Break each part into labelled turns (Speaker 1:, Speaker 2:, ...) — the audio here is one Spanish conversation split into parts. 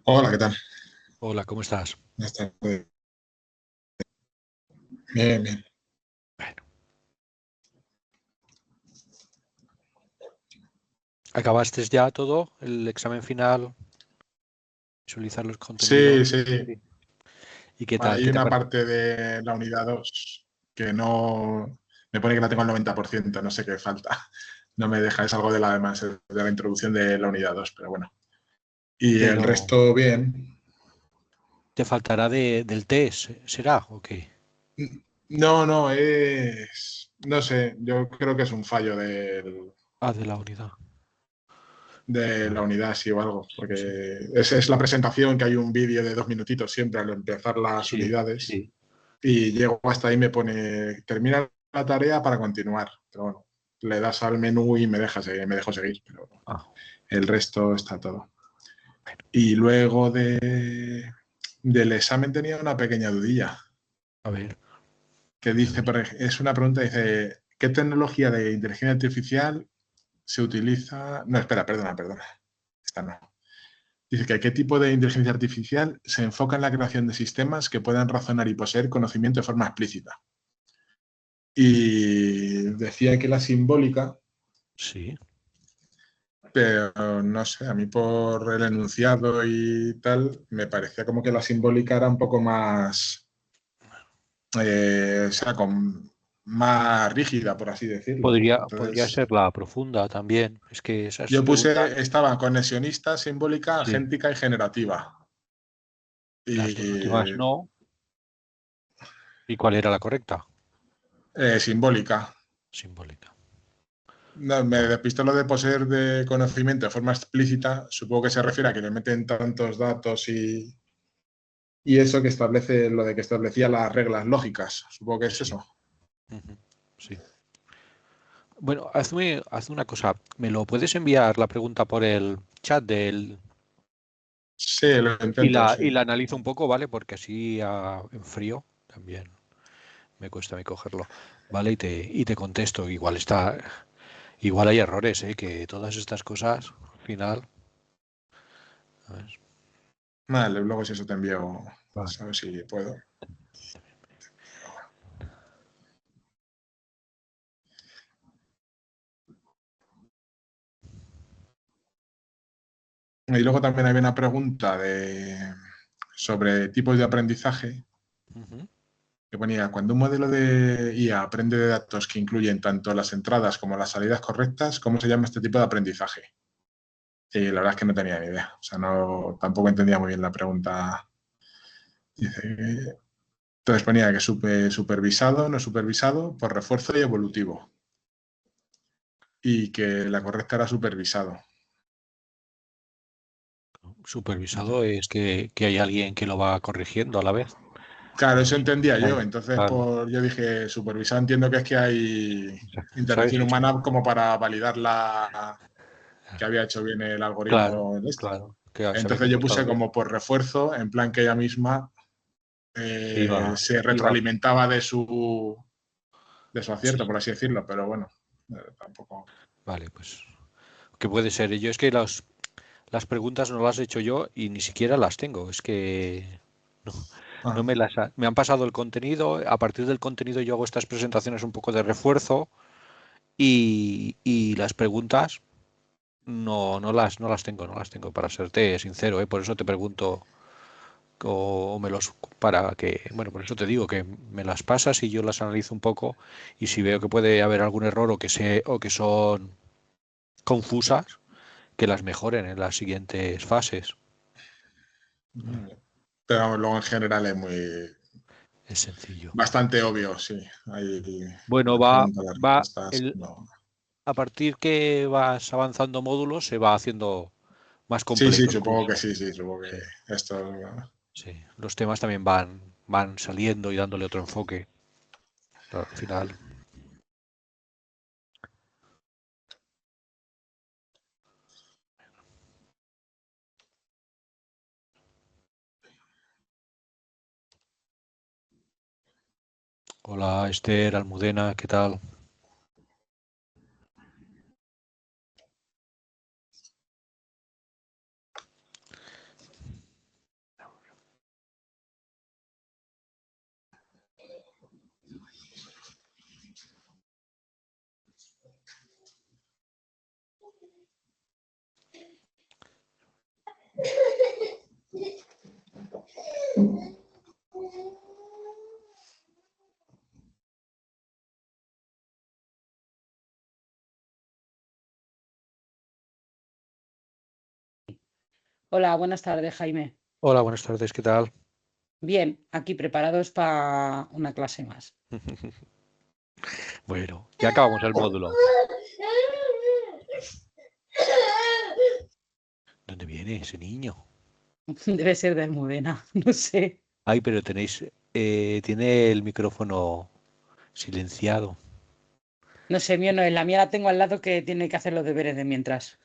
Speaker 1: Hola, ¿qué tal?
Speaker 2: Hola, ¿cómo estás?
Speaker 1: Buenas tardes. Bien, bien.
Speaker 2: Bueno, ¿acabaste ya todo? ¿El examen final? ¿Visualizar los
Speaker 1: Sí,
Speaker 2: contenidos?
Speaker 1: sí.
Speaker 2: Sí. ¿Y qué tal?
Speaker 1: Hay
Speaker 2: ¿Qué te
Speaker 1: una
Speaker 2: parece?
Speaker 1: parte de la unidad 2 que no... Me pone que la tengo al 90%, no sé qué falta. No me deja, es algo de la introducción de la unidad 2, pero bueno. Y el
Speaker 2: Pero,
Speaker 1: resto bien.
Speaker 2: ¿te faltará del test? ¿Será? ¿O qué?
Speaker 1: No, no, es... No sé, yo creo que es un fallo
Speaker 2: Ah, de la unidad.
Speaker 1: de la
Speaker 2: Vale.
Speaker 1: unidad, sí, o algo,
Speaker 2: Sí,
Speaker 1: porque es la presentación, que hay un vídeo de 2 minutitos siempre al empezar las
Speaker 2: sí,
Speaker 1: unidades.
Speaker 2: sí.
Speaker 1: Y llego hasta ahí, me pone, termina la tarea para continuar. Pero bueno, le das al menú y me dejo seguir, pero
Speaker 2: Ah,
Speaker 1: el resto está todo.
Speaker 2: bueno.
Speaker 1: Y luego del examen tenía una pequeña dudilla,
Speaker 2: A ver,
Speaker 1: que
Speaker 2: dime, a
Speaker 1: dice,
Speaker 2: ver.
Speaker 1: es una pregunta, dice, ¿qué tecnología de inteligencia artificial se utiliza? No, espera, perdona, esta no. Dice que qué tipo de inteligencia artificial se enfoca en la creación de sistemas que puedan razonar y poseer conocimiento de forma explícita. Y decía que la simbólica,
Speaker 2: Sí.
Speaker 1: pero no sé, a mí por el enunciado y tal, me parecía como que la simbólica era un poco más, o sea, más rígida, por así decirlo.
Speaker 2: Podría
Speaker 1: Entonces,
Speaker 2: ser la profunda también. Es que esas
Speaker 1: yo
Speaker 2: preguntas,
Speaker 1: estaba conexionista, simbólica,
Speaker 2: sí.
Speaker 1: agéntica y generativa.
Speaker 2: Las dos últimas
Speaker 1: Y
Speaker 2: no. ¿Y cuál era la correcta?
Speaker 1: simbólica.
Speaker 2: Simbólica.
Speaker 1: No, me
Speaker 2: Vale.
Speaker 1: despistó lo de poseer de conocimiento de forma explícita. Supongo que se refiere a que le meten tantos datos y eso que establece, lo de que establecía las reglas lógicas. Supongo que es
Speaker 2: Sí.
Speaker 1: eso.
Speaker 2: Ujú, sí. Bueno, hazme una cosa. ¿Me lo puedes enviar la pregunta por el chat
Speaker 1: Sí, lo
Speaker 2: y
Speaker 1: intento,
Speaker 2: la,
Speaker 1: sí.
Speaker 2: y la analizo un poco, ¿vale? Porque así en frío también me cuesta a mí cogerlo, ¿vale? Y te contesto. Igual hay errores, ¿eh? Que todas estas cosas, al final. ¿Sabes?
Speaker 1: Vale, luego si eso te envío,
Speaker 2: Vale.
Speaker 1: a ver si puedo. Y luego también había una pregunta sobre tipos de aprendizaje
Speaker 2: Ujú.
Speaker 1: que ponía, cuando un modelo de IA aprende de datos que incluyen tanto las entradas como las salidas correctas, ¿cómo se llama este tipo de aprendizaje? Y la verdad es que no tenía ni idea. O sea, no, tampoco entendía muy bien la pregunta. Dice, entonces ponía que supervisado, no supervisado, por refuerzo y evolutivo. Y que la correcta era supervisado.
Speaker 2: Supervisado es que hay alguien que lo va corrigiendo a la vez.
Speaker 1: Claro, eso
Speaker 2: ¿Sabes?
Speaker 1: entendía yo.
Speaker 2: Ahí.
Speaker 1: Entonces,
Speaker 2: Claro.
Speaker 1: yo dije, supervisado entiendo que es que hay
Speaker 2: ¿Sabes?
Speaker 1: intervención humana como para validar que había hecho bien el
Speaker 2: Claro,
Speaker 1: algoritmo.
Speaker 2: claro. Que se había
Speaker 1: Entonces yo
Speaker 2: comportado
Speaker 1: puse
Speaker 2: bien.
Speaker 1: como por refuerzo, en plan que ella misma
Speaker 2: Iba,
Speaker 1: se
Speaker 2: iba.
Speaker 1: retroalimentaba de su
Speaker 2: Sí.
Speaker 1: acierto, por así decirlo, pero bueno, tampoco.
Speaker 2: Vale, pues. ¿Qué puede ser? Yo es que las preguntas no las he hecho yo y ni siquiera las tengo. Es que no, no
Speaker 1: Ah,
Speaker 2: me han pasado el contenido. A partir del contenido yo hago estas presentaciones un poco de refuerzo y las preguntas no las tengo, no las tengo para serte sincero, ¿eh? Por eso te pregunto o me los para que, bueno, por eso te digo que me las pasas y yo las analizo un poco y si veo que puede haber algún error o que son confusas, que las mejoren en las siguientes fases.
Speaker 1: pero vamos, luego en general es muy
Speaker 2: Es sencillo.
Speaker 1: bastante obvio, sí. Hay
Speaker 2: Bueno,
Speaker 1: las preguntas, las respuestas. No.
Speaker 2: a partir que vas avanzando módulos, se va haciendo más
Speaker 1: Sí, sí,
Speaker 2: completo el
Speaker 1: supongo que
Speaker 2: curso.
Speaker 1: sí, sí, supongo que
Speaker 2: Sí,
Speaker 1: esto.
Speaker 2: sí. Los temas también van saliendo y dándole otro enfoque. Claro, al final. Hola, Esther, Almudena, ¿qué tal?
Speaker 3: Hola, buenas tardes, Jaime.
Speaker 2: Hola, buenas tardes, ¿qué tal?
Speaker 3: Bien, aquí preparados para una clase más.
Speaker 2: Bueno, ya acabamos el módulo. ¿Dónde viene ese niño?
Speaker 3: Debe ser de Almudena, no sé.
Speaker 2: Ay, pero tiene el micrófono silenciado.
Speaker 3: No sé, mío no es. La mía la tengo al lado que tiene que hacer los deberes de mientras.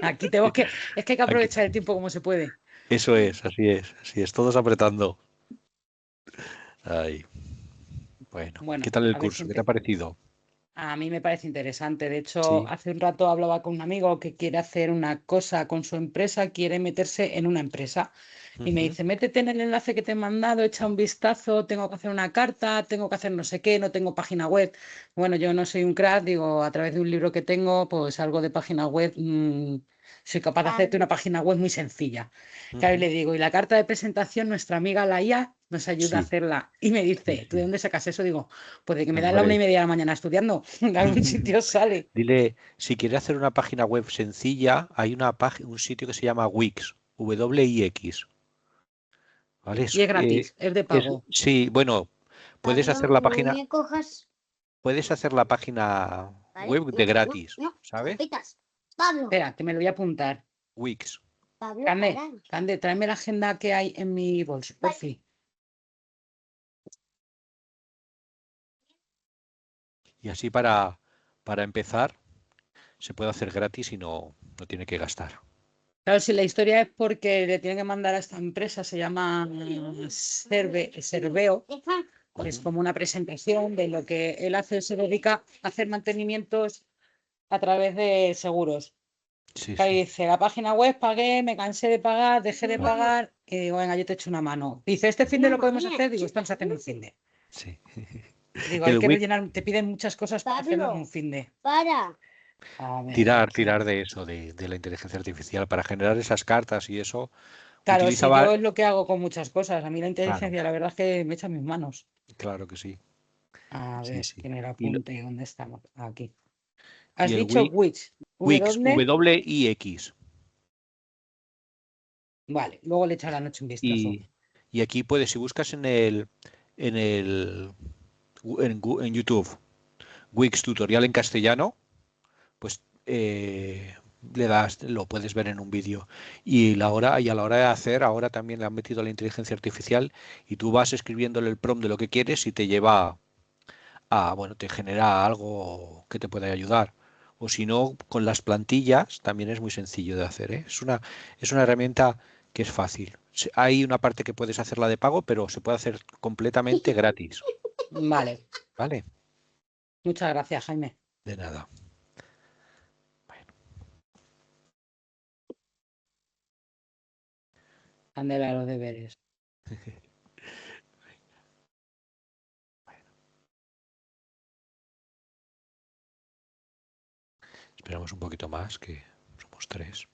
Speaker 3: Aquí tenemos que. Es que hay que
Speaker 2: Aquí.
Speaker 3: aprovechar el tiempo como se puede.
Speaker 2: Eso es, así es, todos apretando. Ay, bueno, ¿qué
Speaker 3: Bueno,
Speaker 2: tal el
Speaker 3: a ver si
Speaker 2: curso? ¿Qué te ha parecido?
Speaker 3: a mí me parece interesante. De hecho,
Speaker 2: Sí.
Speaker 3: hace un rato hablaba con un amigo que quiere hacer una cosa con su empresa, quiere meterse en una empresa. Y me
Speaker 2: Ujú.
Speaker 3: dice, métete en el enlace que te he mandado, echa un vistazo, tengo que hacer una carta, tengo que hacer no sé qué, no tengo página web. Bueno, yo no soy un crack, digo, a través de un libro que tengo, pues algo de página web, soy capaz de hacerte una página web muy sencilla. Claro, y
Speaker 2: Ujú.
Speaker 3: le digo, y la carta de presentación, nuestra amiga la IA nos ayuda a
Speaker 2: Sí,
Speaker 3: hacerla. Y me
Speaker 2: sí,
Speaker 3: dice, ¿tú de
Speaker 2: sí.
Speaker 3: dónde sacas eso? Digo, pues de que me dan la una y
Speaker 2: Hombre.
Speaker 3: media de la mañana estudiando, de algún sitio sale.
Speaker 2: Dile, si quiere hacer una página web sencilla, hay un sitio que se llama Wix, Wix, ¿vale?
Speaker 3: Y es gratis, es de pago.
Speaker 2: Sí, bueno, puedes hacer
Speaker 4: Pablo,
Speaker 2: la
Speaker 4: no
Speaker 2: página,
Speaker 4: me cojas,
Speaker 2: puedes hacer la página
Speaker 4: ¿vale?
Speaker 2: web de
Speaker 4: No, no,
Speaker 2: gratis,
Speaker 4: no,
Speaker 2: ¿sabes?
Speaker 4: escopetas. Pablo,
Speaker 3: Espera, que me lo voy a apuntar.
Speaker 2: Wix.
Speaker 4: Pablo,
Speaker 3: Cande,
Speaker 4: para.
Speaker 3: Cande, tráeme la agenda que hay en mi bolso, por
Speaker 4: Vale.
Speaker 3: fin.
Speaker 2: Y así para empezar se puede hacer gratis y no tiene que gastar.
Speaker 3: Claro, si la historia es porque le tienen que mandar a esta empresa, se llama Serveo,
Speaker 4: Deja.
Speaker 3: que es
Speaker 2: Ujú.
Speaker 3: como una presentación de lo que él hace, se dedica a hacer mantenimientos a través de seguros.
Speaker 2: Sí,
Speaker 3: Claro, y
Speaker 2: sí,
Speaker 3: dice, la página web pagué, me cansé de pagar, dejé de
Speaker 2: claro,
Speaker 3: pagar, y digo, venga, yo te echo una mano. Dice, ¿este fin de lo podemos hacer? Digo, estamos haciendo un fin de.
Speaker 2: sí.
Speaker 3: Digo, hay
Speaker 2: El
Speaker 3: que
Speaker 2: Wix,
Speaker 3: rellenar, te piden muchas cosas para hacerlo en un
Speaker 4: Pablo,
Speaker 3: fin de.
Speaker 4: para.
Speaker 3: A ver,
Speaker 2: tirar
Speaker 3: aquí.
Speaker 2: de eso, de la inteligencia artificial para generar esas cartas y eso,
Speaker 3: Claro, si
Speaker 2: utilizaba,
Speaker 3: yo es lo que hago con muchas cosas. A mí la
Speaker 2: claro,
Speaker 3: inteligencia, la verdad es que me echa mis manos.
Speaker 2: claro que sí,
Speaker 3: A
Speaker 2: sí,
Speaker 3: ver,
Speaker 2: sí.
Speaker 3: que me lo
Speaker 2: Y,
Speaker 3: apunte. ¿Dónde estamos? Aquí.
Speaker 2: y
Speaker 3: Has
Speaker 2: el
Speaker 3: dicho which.
Speaker 2: Wix,
Speaker 3: W.
Speaker 2: Wix.
Speaker 3: Vale, luego le echo a la noche un vistazo.
Speaker 2: Y aquí puedes, si buscas en el, en YouTube, Wix tutorial en castellano, pues le das, lo puedes ver en un vídeo. Y a la hora de hacer, ahora también le han metido la inteligencia artificial y tú vas escribiéndole el prompt de lo que quieres y te lleva bueno, te genera algo que te puede ayudar. O si no, con las plantillas también es muy sencillo de hacer, ¿eh? Es una herramienta que es fácil. Hay una parte que puedes hacerla de pago, pero se puede hacer completamente gratis.
Speaker 3: Vale,
Speaker 2: ¿Vale?
Speaker 3: muchas gracias, Jaime.
Speaker 2: De nada. Bueno,
Speaker 3: Candela, los deberes.
Speaker 2: esperamos un poquito más, que somos tres.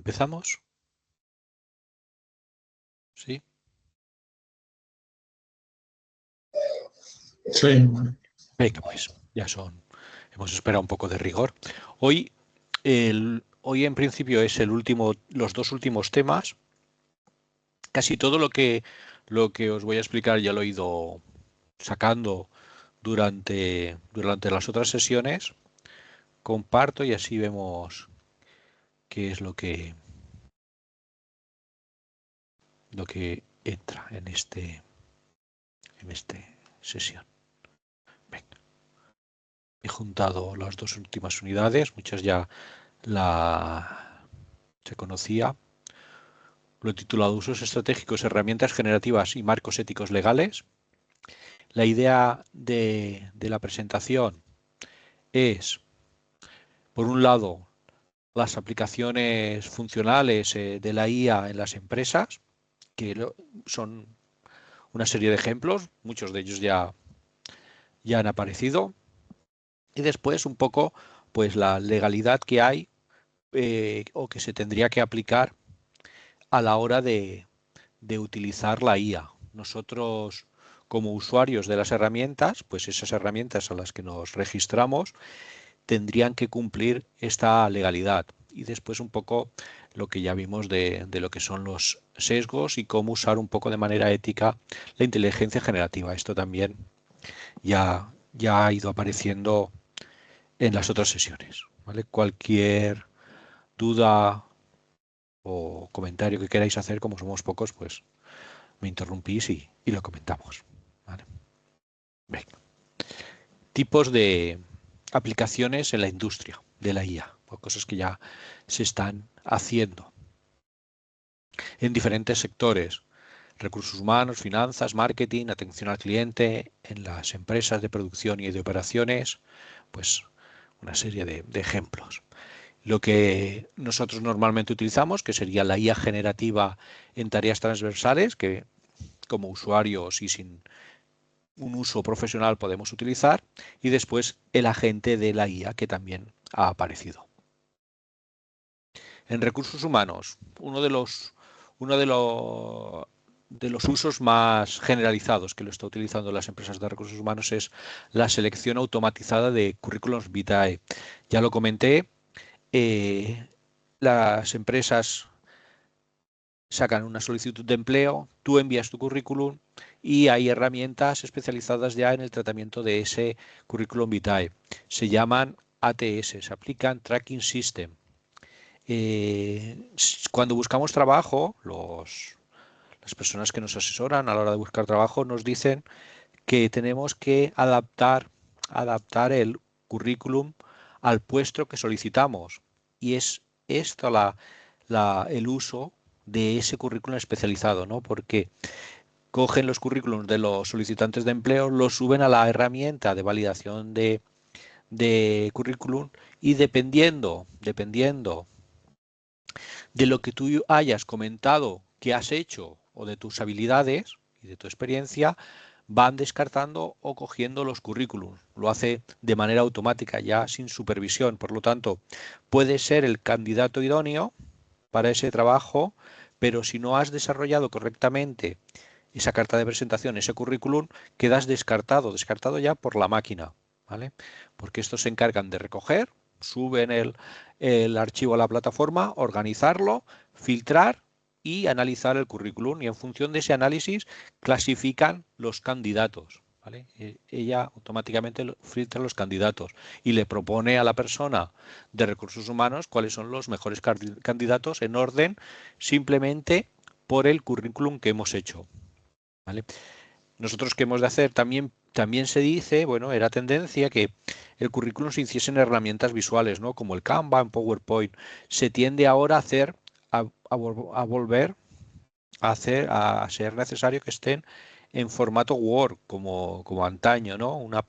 Speaker 2: ¿Empezamos? ¿Sí?
Speaker 1: Sí.
Speaker 2: Venga, pues hemos esperado un poco de rigor. Hoy en principio es los dos últimos temas. Casi todo lo que os voy a explicar ya lo he ido sacando durante las otras sesiones. Comparto y así vemos qué es lo que entra en esta sesión. Venga. He juntado las dos últimas unidades, muchas ya se conocía. Lo he titulado Usos estratégicos, herramientas generativas y marcos éticos legales. La idea de la presentación es, por un lado, las aplicaciones funcionales de la IA en las empresas, que son una serie de ejemplos, muchos de ellos ya han aparecido. Y después un poco pues la legalidad que hay o que se tendría que aplicar a la hora de utilizar la IA. Nosotros, como usuarios de las herramientas, pues esas herramientas a las que nos registramos tendrían que cumplir esta legalidad. Y después un poco lo que ya vimos de lo que son los sesgos y cómo usar un poco de manera ética la inteligencia generativa. Esto también ya ha ido apareciendo en las otras sesiones. ¿Vale? Cualquier duda o comentario que queráis hacer, como somos pocos, pues me interrumpís y lo comentamos. ¿Vale? Venga. Tipos de aplicaciones en la industria de la IA, o cosas que ya se están haciendo en diferentes sectores: recursos humanos, finanzas, marketing, atención al cliente, en las empresas de producción y de operaciones, pues una serie de ejemplos. Lo que nosotros normalmente utilizamos, que sería la IA generativa en tareas transversales, que como usuarios y sin un uso profesional podemos utilizar, y después el agente de la IA, que también ha aparecido. En recursos humanos, uno de los usos más generalizados que lo está utilizando las empresas de recursos humanos es la selección automatizada de currículums vitae. Ya lo comenté, las empresas sacan una solicitud de empleo, tú envías tu currículum y hay herramientas especializadas ya en el tratamiento de ese currículum vitae. Se llaman ATS, Applicant Tracking System. Cuando buscamos trabajo, las personas que nos asesoran a la hora de buscar trabajo nos dicen que tenemos que adaptar el currículum al puesto que solicitamos. Y es esto el uso de ese currículum especializado, ¿no? Porque cogen los currículums de los solicitantes de empleo, los suben a la herramienta de validación de currículum y dependiendo de lo que tú hayas comentado que has hecho o de tus habilidades y de tu experiencia, van descartando o cogiendo los currículums. Lo hace de manera automática, ya sin supervisión. Por lo tanto, puede ser el candidato idóneo para ese trabajo, pero si no has desarrollado correctamente esa carta de presentación, ese currículum, quedas descartado ya por la máquina, ¿vale? Porque estos se encargan de recoger, suben el archivo a la plataforma, organizarlo, filtrar y analizar el currículum, y en función de ese análisis clasifican los candidatos. ¿Vale? Ella automáticamente filtra los candidatos y le propone a la persona de recursos humanos cuáles son los mejores candidatos en orden simplemente por el currículum que hemos hecho. ¿Vale? Nosotros, ¿qué hemos de hacer? También se dice, bueno, era tendencia que el currículum se hiciese en herramientas visuales, ¿no? Como el Canva, en PowerPoint. Se tiende ahora a hacer, volver a ser necesario que estén en formato Word, como antaño, ¿no? Una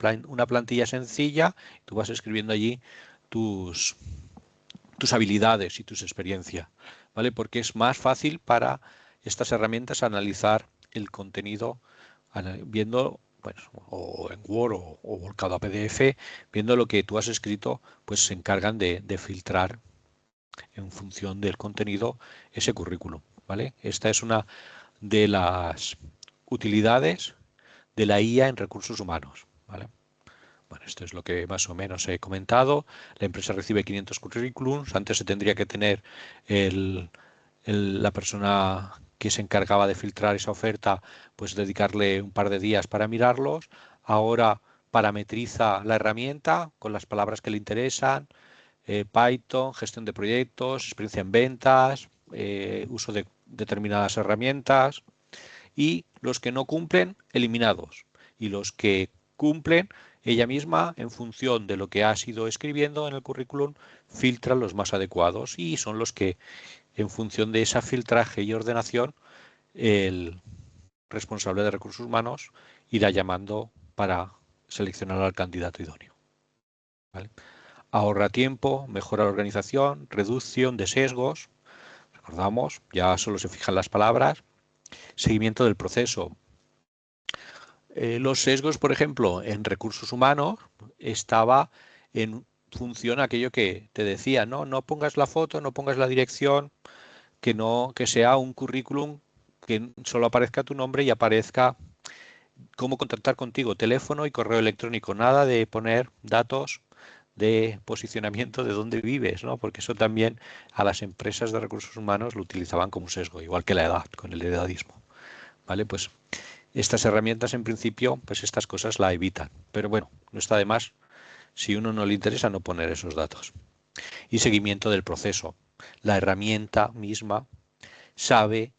Speaker 2: plantilla sencilla, tú vas escribiendo allí tus habilidades y tus experiencias, ¿vale? Porque es más fácil para estas herramientas analizar el contenido viendo, bueno, o en Word o volcado a PDF, viendo lo que tú has escrito, pues se encargan de filtrar en función del contenido ese currículum, ¿vale? Esta es una de las utilidades de la IA en recursos humanos, ¿vale? Bueno, esto es lo que más o menos he comentado. La empresa recibe 500 currículums. Antes se tendría que tener la persona que se encargaba de filtrar esa oferta, pues dedicarle un par de días para mirarlos. Ahora parametriza la herramienta con las palabras que le interesan, Python, gestión de proyectos, experiencia en ventas, uso de determinadas herramientas, y los que no cumplen, eliminados. Y los que cumplen, ella misma, en función de lo que ha sido escribiendo en el currículum, filtra los más adecuados, y son los que, en función de ese filtraje y ordenación, el responsable de recursos humanos irá llamando para seleccionar al candidato idóneo, ¿vale? Ahorra tiempo, mejora la organización, reducción de sesgos. Recordamos, ya solo se fijan las palabras. Seguimiento del proceso. Los sesgos, por ejemplo, en recursos humanos estaba en función a aquello que te decía, ¿no? No pongas la foto, no pongas la dirección, que sea un currículum que solo aparezca tu nombre y aparezca cómo contactar contigo, teléfono y correo electrónico, nada de poner datos de posicionamiento de dónde vives, ¿no? Porque eso también a las empresas de recursos humanos lo utilizaban como sesgo, igual que la edad, con el edadismo, ¿vale? Pues estas herramientas, en principio, pues estas cosas la evitan. Pero bueno, no está de más, si uno no le interesa, no poner esos datos. Y seguimiento del proceso. La herramienta misma sabe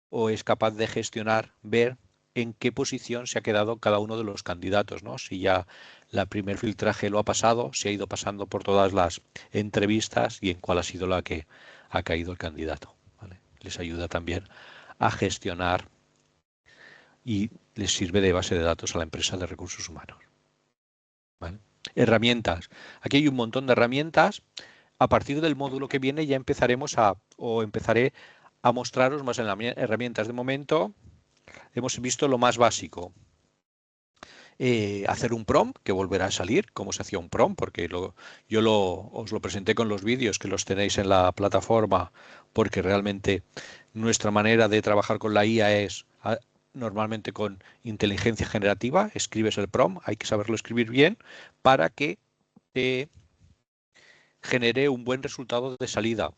Speaker 2: o es capaz de gestionar, ver en qué posición se ha quedado cada uno de los candidatos, ¿no? Si ya la primer filtraje lo ha pasado, si ha ido pasando por todas las entrevistas y en cuál ha sido la que ha caído el candidato, ¿vale? Les ayuda también a gestionar y les sirve de base de datos a la empresa de recursos humanos, ¿vale? Herramientas. Aquí hay un montón de herramientas. A partir del módulo que viene ya empezaré a mostraros más en las herramientas. De momento hemos visto lo más básico. Hacer un prompt, que volverá a salir, cómo se hacía un prompt, porque os lo presenté con los vídeos que los tenéis en la plataforma, porque realmente nuestra manera de trabajar con la IA es normalmente con inteligencia generativa. Escribes el prompt, hay que saberlo escribir bien para que te genere un buen resultado de salida.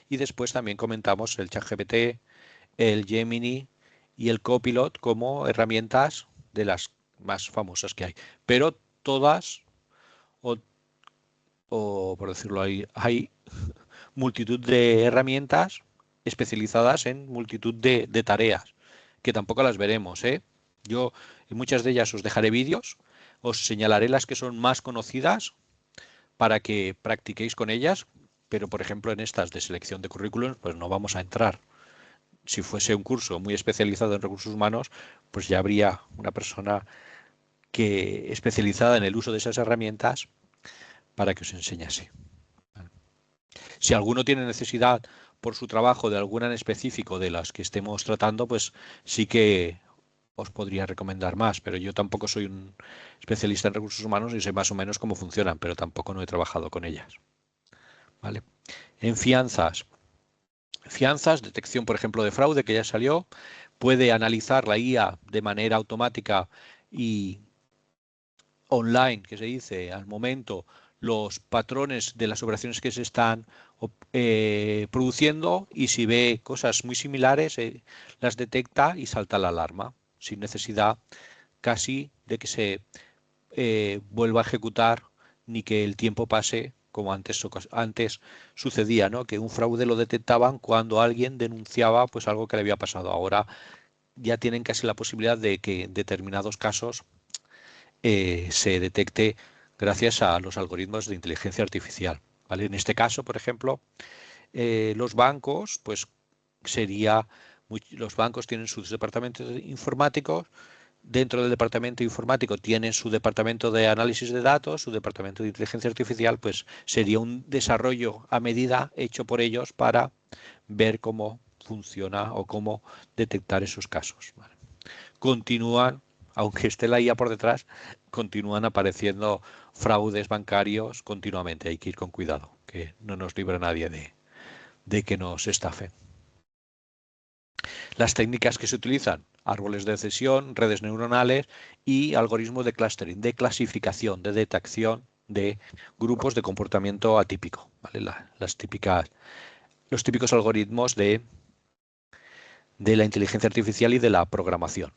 Speaker 2: Y después también comentamos el ChatGPT, el Gemini y el Copilot como herramientas de las más famosas que hay. Pero todas, o por decirlo ahí, hay multitud de herramientas especializadas en multitud de tareas, que tampoco las veremos, ¿eh? Yo en muchas de ellas os dejaré vídeos, os señalaré las que son más conocidas para que practiquéis con ellas, pero por ejemplo en estas de selección de currículums pues no vamos a entrar. Si fuese un curso muy especializado en recursos humanos, pues ya habría una persona especializada en el uso de esas herramientas para que os enseñase. Si alguno tiene necesidad por su trabajo de alguna en específico de las que estemos tratando, pues sí que os podría recomendar más, pero yo tampoco soy un especialista en recursos humanos y sé más o menos cómo funcionan, pero tampoco no he trabajado con ellas, ¿vale? En fianzas, detección, por ejemplo, de fraude, que ya salió, puede analizar la IA de manera automática y online, que se dice, al momento, los patrones de las operaciones que se están produciendo, y si ve cosas muy similares, las detecta y salta la alarma, sin necesidad casi de que se vuelva a ejecutar ni que el tiempo pase como antes sucedía, ¿no? Que un fraude lo detectaban cuando alguien denunciaba pues algo que le había pasado. Ahora ya tienen casi la posibilidad de que en determinados casos se detecte gracias a los algoritmos de inteligencia artificial, ¿vale? En este caso, por ejemplo, los bancos, pues los bancos tienen sus departamentos informáticos. Dentro del departamento informático tienen su departamento de análisis de datos, su departamento de inteligencia artificial, pues sería un desarrollo a medida hecho por ellos para ver cómo funciona o cómo detectar esos casos, ¿vale? Continúan, aunque esté la IA por detrás, continúan apareciendo fraudes bancarios continuamente. Hay que ir con cuidado, que no nos libra nadie de que nos estafen. Las técnicas que se utilizan: árboles de decisión, redes neuronales y algoritmos de clustering, de clasificación, de detección de grupos de comportamiento atípico, ¿vale? Los típicos algoritmos de la inteligencia artificial y de la programación.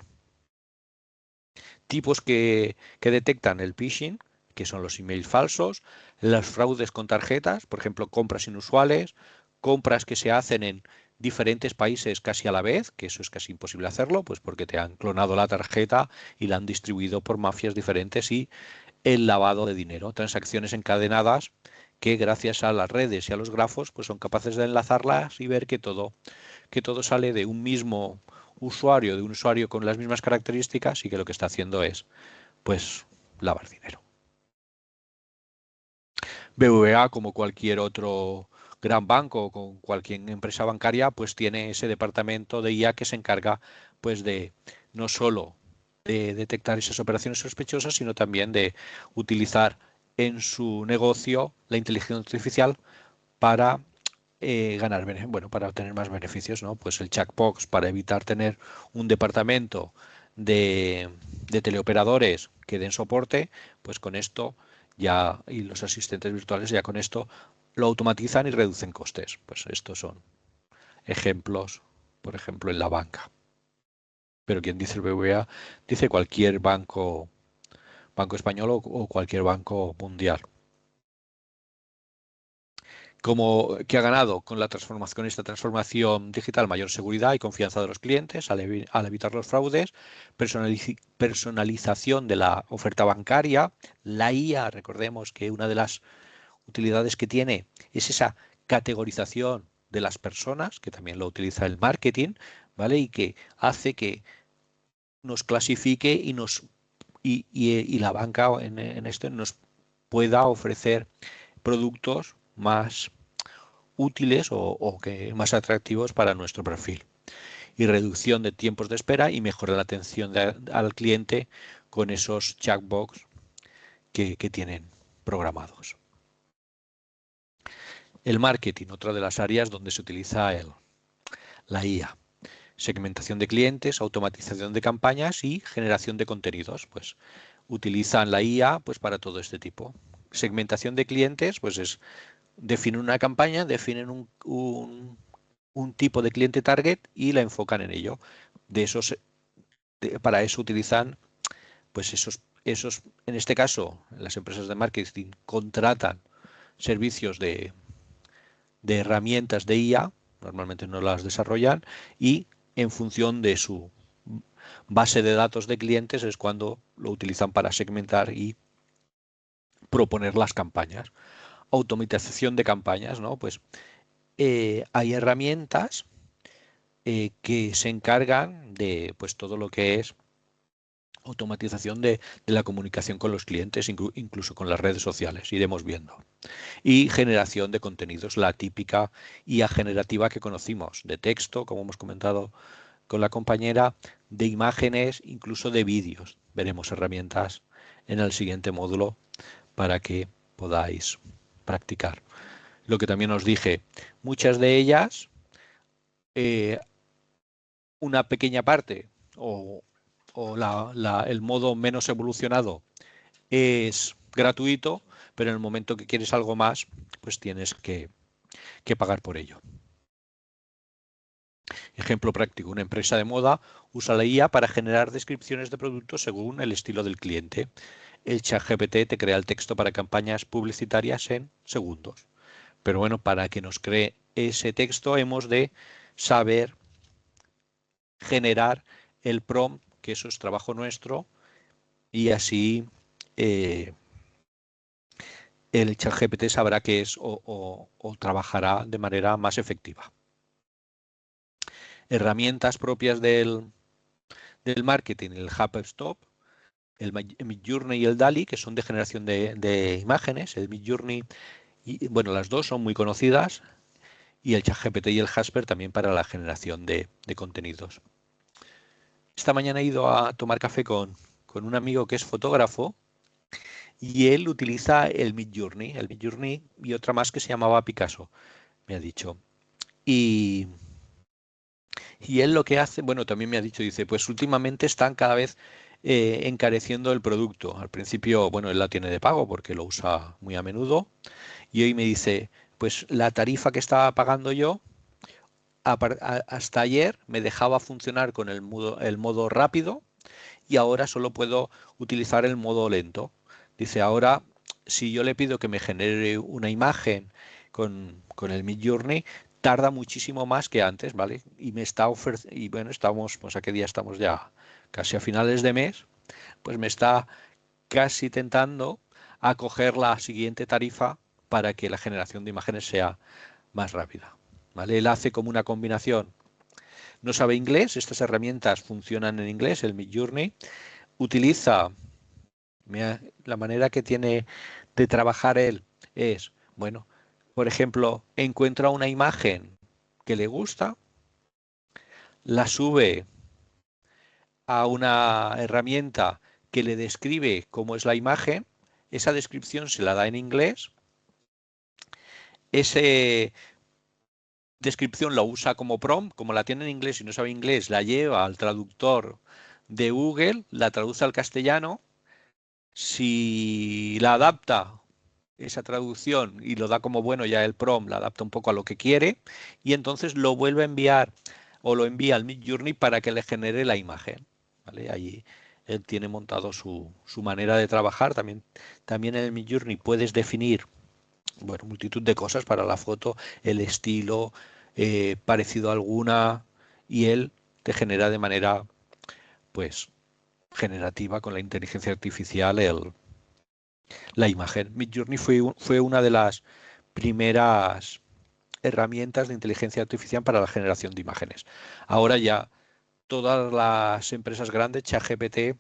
Speaker 2: Tipos que detectan el phishing, que son los emails falsos, los fraudes con tarjetas, por ejemplo, compras inusuales, compras que se hacen en diferentes países casi a la vez, que eso es casi imposible hacerlo, pues porque te han clonado la tarjeta y la han distribuido por mafias diferentes, y el lavado de dinero, transacciones encadenadas que gracias a las redes y a los grafos pues son capaces de enlazarlas y ver que todo sale de un mismo usuario, de un usuario con las mismas características, y que lo que está haciendo es pues lavar dinero. BBVA, como cualquier otro gran banco o con cualquier empresa bancaria, pues tiene ese departamento de IA que se encarga pues de no solo de detectar esas operaciones sospechosas, sino también de utilizar en su negocio la inteligencia artificial para ganar, bueno, para obtener más beneficios, ¿no? Pues el checkbox para evitar tener un departamento de teleoperadores que den soporte, pues con esto ya, y los asistentes virtuales ya con esto lo automatizan y reducen costes. Pues estos son ejemplos, por ejemplo, en la banca. Pero quien dice el BBVA, dice cualquier banco español o cualquier banco mundial. Como que ha ganado con esta transformación digital: mayor seguridad y confianza de los clientes al evitar los fraudes, personalización de la oferta bancaria. La IA, recordemos que una de las utilidades que tiene es esa categorización de las personas, que también lo utiliza el marketing, ¿vale? Y que hace que nos clasifique y la banca en esto nos pueda ofrecer productos más útiles o que más atractivos para nuestro perfil, y reducción de tiempos de espera y mejora la atención al cliente con esos chatbots que tienen programados. El marketing, otra de las áreas donde se utiliza la IA. Segmentación de clientes, automatización de campañas y generación de contenidos. Pues utilizan la IA pues para todo este tipo. Segmentación de clientes, pues es definen una campaña, definen un tipo de cliente target y la enfocan en ello. Para eso utilizan pues esos, en este caso, las empresas de marketing contratan servicios de herramientas de IA, normalmente no las desarrollan, y en función de su base de datos de clientes es cuando lo utilizan para segmentar y proponer las campañas. Automatización de campañas, ¿no? Pues hay herramientas que se encargan de pues todo lo que es automatización de la comunicación con los clientes, incluso con las redes sociales, iremos viendo. Y generación de contenidos, la típica IA generativa que conocimos, de texto, como hemos comentado con la compañera, de imágenes, incluso de vídeos. Veremos herramientas en el siguiente módulo para que podáis practicar. Lo que también os dije, muchas de ellas, una pequeña parte o el modo menos evolucionado es gratuito, pero en el momento que quieres algo más, pues tienes que pagar por ello. Ejemplo práctico: una empresa de moda usa la IA para generar descripciones de productos según el estilo del cliente. El ChatGPT te crea el texto para campañas publicitarias en segundos. Pero bueno, para que nos cree ese texto hemos de saber generar el prompt, que eso es trabajo nuestro, y así el ChatGPT sabrá qué es o trabajará de manera más efectiva. Herramientas propias del marketing: el HubSpot, el Midjourney y el DALL-E, que son de generación de imágenes. El Midjourney, bueno, las dos son muy conocidas, y el ChatGPT y el Jasper también para la generación de contenidos. Esta mañana he ido a tomar café con un amigo que es fotógrafo, y él utiliza el Midjourney y otra más que se llamaba Picasso, me ha dicho. Y él lo que hace, bueno, también me ha dicho, dice, pues últimamente están cada vez encareciendo el producto. Al principio, bueno, él la tiene de pago porque lo usa muy a menudo. Y hoy me dice, pues la tarifa que estaba pagando yo hasta ayer me dejaba funcionar con el modo rápido y ahora solo puedo utilizar el modo lento. Dice, ahora si yo le pido que me genere una imagen con el Midjourney, tarda muchísimo más que antes, ¿vale? Y me está y bueno, estamos, pues a qué día estamos ya, casi a finales de mes, pues me está casi tentando a coger la siguiente tarifa para que la generación de imágenes sea más rápida, ¿vale? Él hace como una combinación. No sabe inglés, estas herramientas funcionan en inglés, el Midjourney. Utiliza, la manera que tiene de trabajar él es, bueno, por ejemplo, encuentra una imagen que le gusta, la sube a una herramienta que le describe cómo es la imagen, esa descripción se la da en inglés, esa descripción la usa como prompt, como la tiene en inglés y no sabe inglés, la lleva al traductor de Google, la traduce al castellano, si la adapta esa traducción y lo da como bueno, ya el prompt la adapta un poco a lo que quiere y entonces lo vuelve a enviar o lo envía al Midjourney para que le genere la imagen, ¿vale? Allí él tiene montado su manera de trabajar. También en el Midjourney puedes definir, bueno, multitud de cosas para la foto, el estilo, parecido a alguna, y él te genera de manera, pues, generativa con la inteligencia artificial la imagen. Midjourney fue una de las primeras herramientas de inteligencia artificial para la generación de imágenes. Ahora ya todas las empresas grandes, ChatGPT,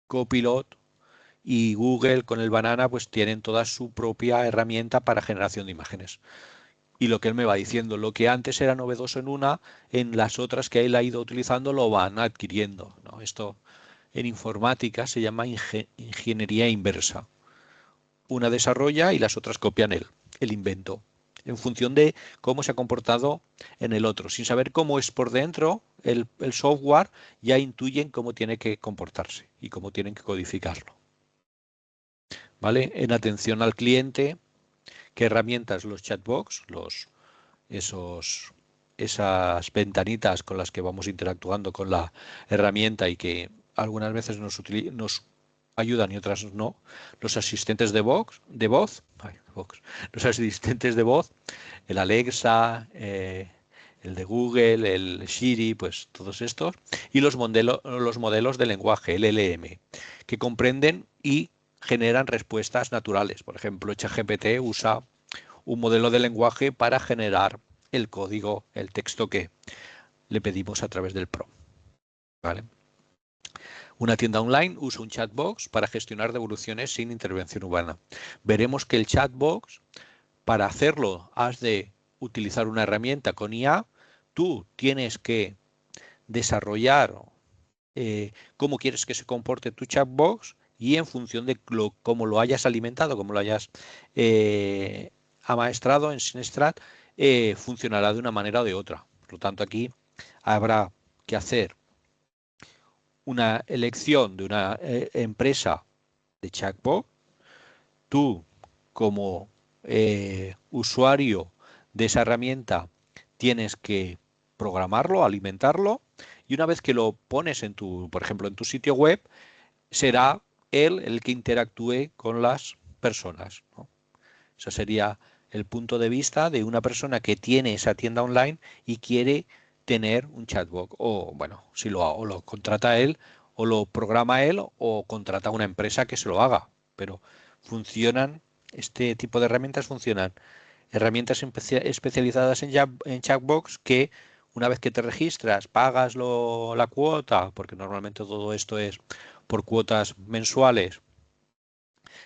Speaker 2: Copilot y Google con el Banana, pues tienen toda su propia herramienta para generación de imágenes. Y lo que él me va diciendo, lo que antes era novedoso en una, en las otras que él ha ido utilizando lo van adquiriendo, ¿no? Esto en informática se llama ingeniería inversa. Una desarrolla y las otras copian el invento, en función de cómo se ha comportado en el otro. Sin saber cómo es por dentro, el software ya intuyen cómo tiene que comportarse y cómo tienen que codificarlo. ¿Vale? En atención al cliente, ¿qué herramientas? Los chatbots, esas ventanitas con las que vamos interactuando con la herramienta y que algunas veces nos ayudan y otras no. Los asistentes de voz, los asistentes de voz, el Alexa, el de Google, el Siri, pues todos estos, y los modelos de lenguaje, LLM, que comprenden y generan respuestas naturales. Por ejemplo, ChatGPT usa un modelo de lenguaje para generar el código, el texto que le pedimos a través del prompt, ¿vale? Una tienda online usa un chatbox para gestionar devoluciones sin intervención humana. Veremos que el chatbox, para hacerlo, has de utilizar una herramienta con IA. Tú tienes que desarrollar cómo quieres que se comporte tu chatbox y en función de cómo lo hayas alimentado, cómo lo hayas amaestrado en Sinestrat, funcionará de una manera o de otra. Por lo tanto, aquí habrá que hacer una elección de una empresa de chatbot. Tú, como usuario de esa herramienta, tienes que programarlo, alimentarlo, y una vez que lo pones en por ejemplo, en tu sitio web, será él el que interactúe con las personas, ¿no? Ese sería el punto de vista de una persona que tiene esa tienda online y quiere tener un chatbot. O, bueno, si o lo contrata él, o lo programa él, o contrata a una empresa que se lo haga. Pero funcionan, este tipo de herramientas funcionan. Herramientas especializadas en chatbots que una vez que te registras, pagas la cuota, porque normalmente todo esto es por cuotas mensuales,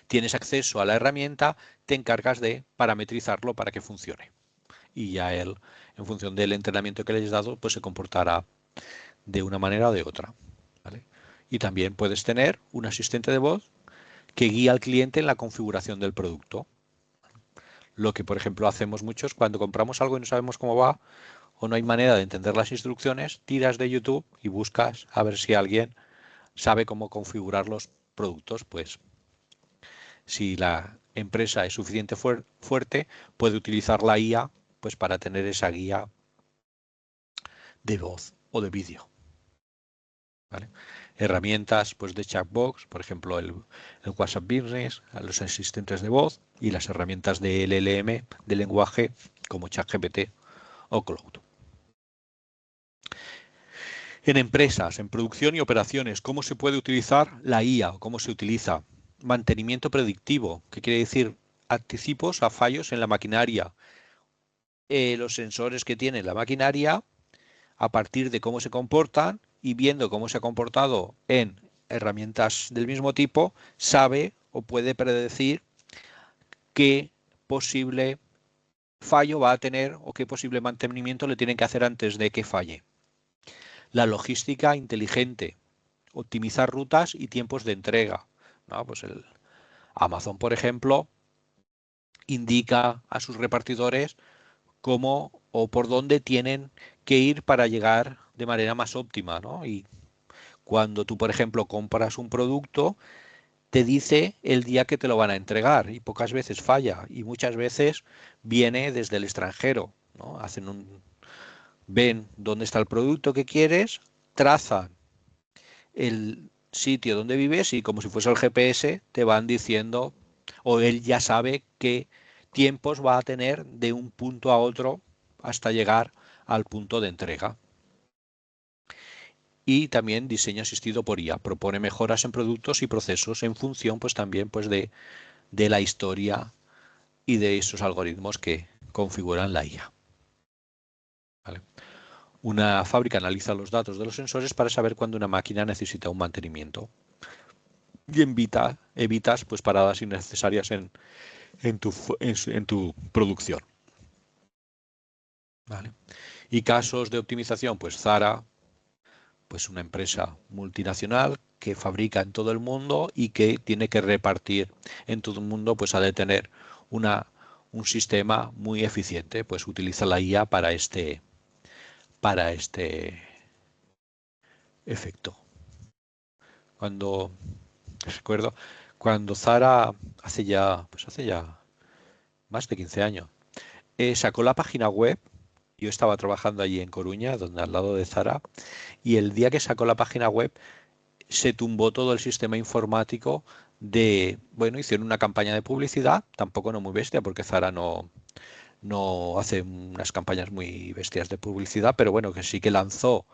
Speaker 2: tienes acceso a la herramienta, te encargas de parametrizarlo para que funcione. Y ya él, en función del entrenamiento que le hayas dado, pues se comportará de una manera o de otra, ¿vale? Y también puedes tener un asistente de voz que guía al cliente en la configuración del producto. Lo que, por ejemplo, hacemos muchos cuando compramos algo y no sabemos cómo va o no hay manera de entender las instrucciones, tiras de YouTube y buscas a ver si alguien sabe cómo configurar los productos. Pues si la empresa es suficiente fuerte, puede utilizar la IA pues para tener esa guía de voz o de vídeo. ¿Vale? Herramientas pues, de chatbox, por ejemplo, el WhatsApp Business, los asistentes de voz y las herramientas de LLM de lenguaje como ChatGPT o Cloud. En empresas, en producción y operaciones, ¿cómo se puede utilizar la IA o cómo se utiliza? Mantenimiento predictivo, que quiere decir anticipos a fallos en la maquinaria. Los sensores que tiene la maquinaria, a partir de cómo se comportan y viendo cómo se ha comportado en herramientas del mismo tipo, sabe o puede predecir qué posible fallo va a tener o qué posible mantenimiento le tienen que hacer antes de que falle. La logística inteligente, optimizar rutas y tiempos de entrega. ¿No? Pues el Amazon, por ejemplo, indica a sus repartidores cómo o por dónde tienen que ir para llegar de manera más óptima, ¿no? Y cuando tú, por ejemplo, compras un producto, te dice el día que te lo van a entregar y pocas veces falla y muchas veces viene desde el extranjero, ¿no? Ven dónde está el producto que quieres, trazan el sitio donde vives y como si fuese el GPS te van diciendo o él ya sabe qué tiempos va a tener de un punto a otro hasta llegar al punto de entrega. Y también diseño asistido por IA, propone mejoras en productos y procesos en función pues también pues de la historia y de esos algoritmos que configuran la IA. ¿Vale? Una fábrica analiza los datos de los sensores para saber cuándo una máquina necesita un mantenimiento y evitas pues paradas innecesarias en tu producción. ¿Vale? Y casos de optimización, pues Zara, pues una empresa multinacional que fabrica en todo el mundo y que tiene que repartir en todo el mundo, pues ha de tener un sistema muy eficiente, pues utiliza la IA para este efecto. Recuerdo cuando Zara hace ya más de 15 años sacó la página web. Yo estaba trabajando allí en Coruña, donde al lado de Zara, y el día que sacó la página web se tumbó todo el sistema informático hicieron una campaña de publicidad, tampoco no muy bestia, porque Zara no hace unas campañas muy bestias de publicidad, pero bueno, que sí que lanzó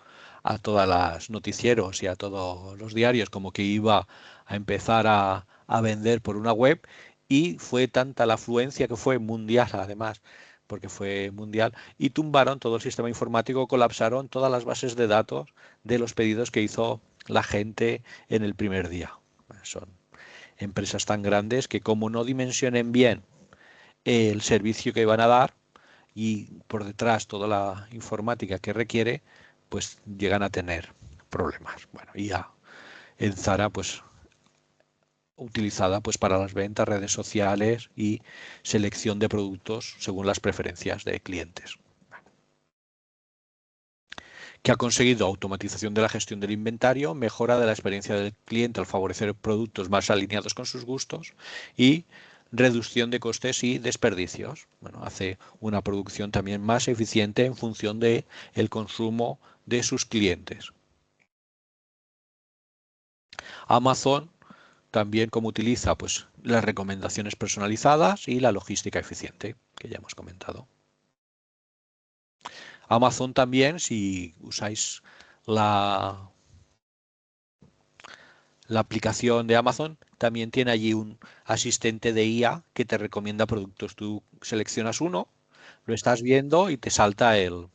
Speaker 2: a todas las noticieros y a todos los diarios como que iba a empezar a vender por una web y fue tanta la afluencia que fue mundial además, porque fue mundial, y tumbaron todo el sistema informático, colapsaron todas las bases de datos de los pedidos que hizo la gente en el primer día. Son empresas tan grandes que como no dimensionen bien el servicio que van a dar y por detrás toda la informática que requiere, pues llegan a tener problemas. Bueno, y ya en Zara, pues utilizada pues para las ventas, redes sociales y selección de productos según las preferencias de clientes. Que ha conseguido automatización de la gestión del inventario, mejora de la experiencia del cliente al favorecer productos más alineados con sus gustos y reducción de costes y desperdicios. Bueno, hace una producción también más eficiente en función de el consumo de sus clientes. Amazon también como utiliza pues las recomendaciones personalizadas y la logística eficiente que ya hemos comentado. Amazon también, si usáis la aplicación de Amazon, también tiene allí un asistente de IA que te recomienda productos. Tú seleccionas uno, lo estás viendo y te salta el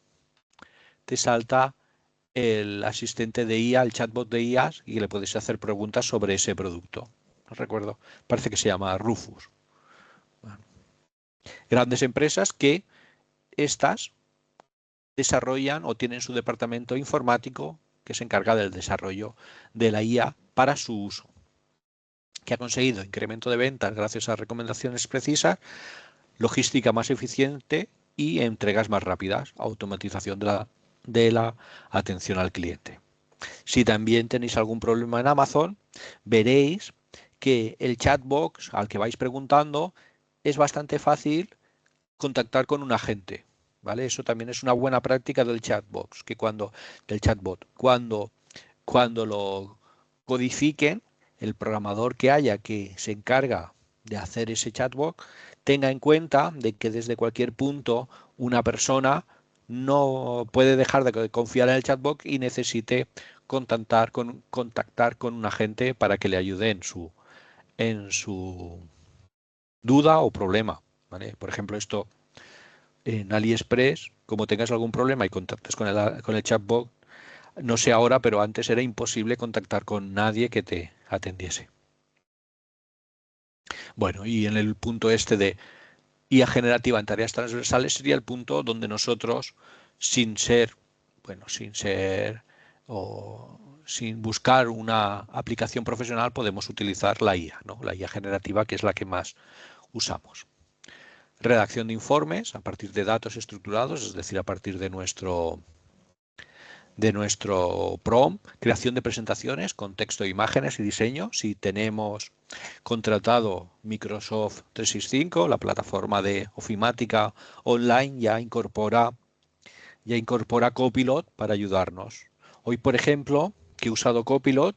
Speaker 2: asistente de IA, el chatbot de IA, y le puedes hacer preguntas sobre ese producto. No recuerdo, parece que se llama Rufus. Bueno. Grandes empresas que estas desarrollan o tienen su departamento informático que se encarga del desarrollo de la IA para su uso, que ha conseguido incremento de ventas gracias a recomendaciones precisas, logística más eficiente y entregas más rápidas, automatización de la atención al cliente. Si también tenéis algún problema en Amazon, veréis que el chatbox al que vais preguntando es bastante fácil contactar con un agente, ¿vale? Eso también es una buena práctica del chatbox, que cuando lo codifiquen, el programador que haya que se encarga de hacer ese chatbot tenga en cuenta de que desde cualquier punto una persona no puede dejar de confiar en el chatbot y necesite contactar con un agente para que le ayude en su duda o problema, ¿vale? Por ejemplo, esto en AliExpress, como tengas algún problema y contactes con el chatbot, no sé ahora, pero antes era imposible contactar con nadie que te atendiese. Bueno, y en el punto este de IA generativa en tareas transversales sería el punto donde nosotros, sin buscar una aplicación profesional, podemos utilizar la IA, ¿no? La IA generativa, que es la que más usamos. Redacción de informes a partir de datos estructurados, es decir, a partir de nuestro prompt, creación de presentaciones con texto, imágenes y diseño. Si tenemos contratado Microsoft 365, la plataforma de ofimática online ya incorpora Copilot para ayudarnos. Hoy, por ejemplo, que he usado Copilot,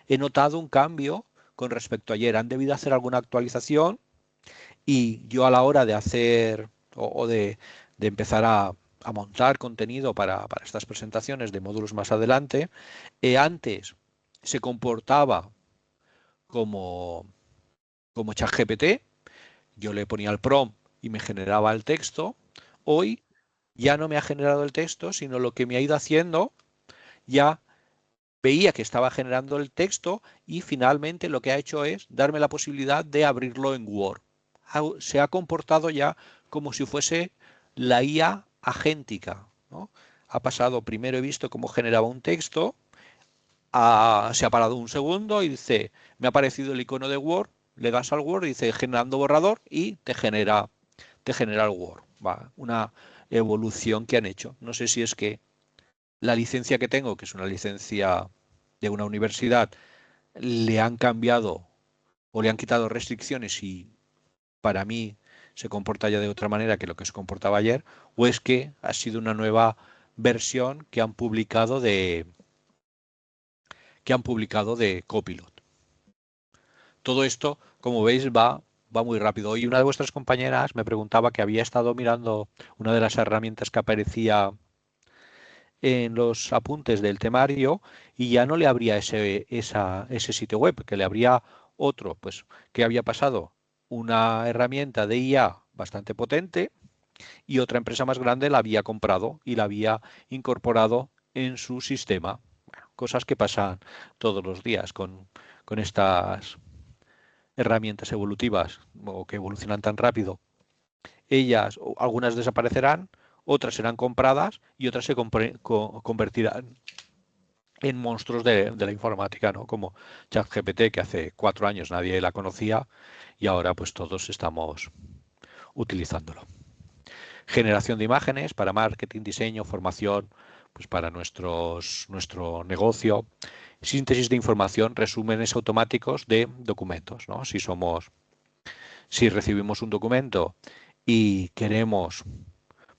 Speaker 2: he notado un cambio con respecto a ayer. Han debido hacer alguna actualización y yo a la hora de hacer o de empezar a montar contenido para estas presentaciones de módulos más adelante, antes se comportaba como ChatGPT, yo le ponía el prompt y me generaba el texto. Hoy ya no me ha generado el texto, sino lo que me ha ido haciendo, ya veía que estaba generando el texto y finalmente lo que ha hecho es darme la posibilidad de abrirlo en Word. Se ha comportado ya como si fuese la IA agéntica, ¿no? Ha pasado, primero he visto cómo generaba un texto, se ha parado un segundo y dice, me ha aparecido el icono de Word, le das al Word y dice generando borrador y te genera el Word. Va, una evolución que han hecho. No sé si es que la licencia que tengo, que es una licencia de una universidad, le han cambiado o le han quitado restricciones y para mí se comporta ya de otra manera que lo que se comportaba ayer, o es que ha sido una nueva versión que han publicado de Copilot. Todo esto, como veis, va muy rápido. Y una de vuestras compañeras me preguntaba que había estado mirando una de las herramientas que aparecía en los apuntes del temario y ya no le abría ese sitio web, que le abría otro, pues que había pasado una herramienta de IA bastante potente y otra empresa más grande la había comprado y la había incorporado en su sistema. Bueno, cosas que pasan todos los días con estas herramientas evolutivas o que evolucionan tan rápido. Ellas, algunas desaparecerán, otras serán compradas y otras se convertirán en monstruos de la informática, ¿no? Como ChatGPT, que hace 4 años nadie la conocía y ahora pues todos estamos utilizándolo. Generación de imágenes para marketing, diseño, formación, pues para nuestro negocio. Síntesis de información, resúmenes automáticos de documentos, ¿no? Si recibimos un documento y queremos,